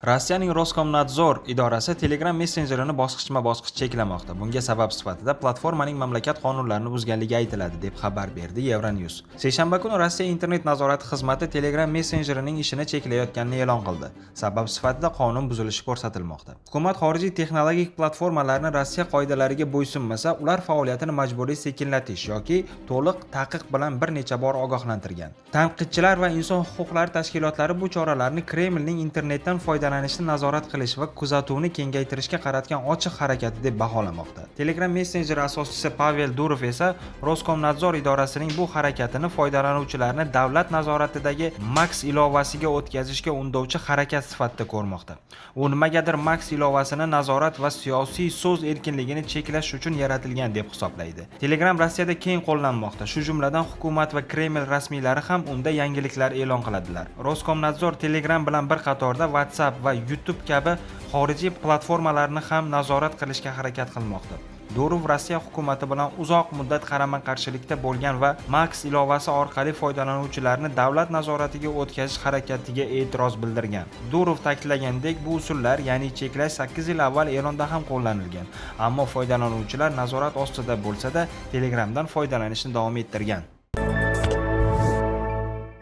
Rossiyaning Roskomnadzor idorasi Telegram messenjerini bosqichma-bosqich cheklamoqda. Bunga sabab sifatida platformaning mamlakat qonunlarini buzganligi aytiladi, deb xabar berdi Euronews. Seshanba kuni Rossiya internet nazorati xizmati Telegram messenjerining ishini cheklayotganini e'lon qildi. Sabab sifatida qonun buzilishi ko'rsatilmoqda. Hukumat xorijiy texnologik platformalarni Rossiya qoidalariga bo'ysunmasa, ular faoliyatini majburiy sekinlatish yoki to'liq taqiq bilan bir necha bor ogohlantirgan. Tanqidchilar va inson huquqlari tashkilotlari bu choralarni Kremlning internetdan foydalanishni nazorat qilish va kuzatuvni kengaytirishga qaratgan ochiq harakati deb baholamoqda. Telegram messenjeri asoschisi Pavel Durov esa Roskomnadzor idorasining bu harakatini foydalanuvchilarni davlat nazoratidagi Max ilovasiga o'tkazishga undovchi harakat sifatida ko'rmoqda. U nimagadir Max ilovasini nazorat va siyosiy so'z erkinligini cheklash uchun yaratilgan deb hisoblaydi. Telegram Rossiyada keng qo'llanmoqda. Shu jumladan hukumat va Kreml rasmiylari ham unda yangiliklar e'lon qiladilar. Roskomnadzor Telegram bilan bir qatorda WhatsApp va YouTube kabi xorijiy platformalarni ham nazorat qilishga harakat qilmoqda. Durov Rossiya hukumati bilan uzoq muddat qarama-qarshilikda bo'lgan va Max ilovasi orqali foydalanuvchilarni davlat nazoratiga o'tkazish harakatiga e'tiroz bildirgan. Durov ta'kidlagandek, bu usullar, ya'ni cheklash 8 yil avval Eronda ham qo'llanilgan, ammo foydalanuvchilar nazorat ostida bo'lsa-da, Telegramdan foydalanishni davom ettirgan.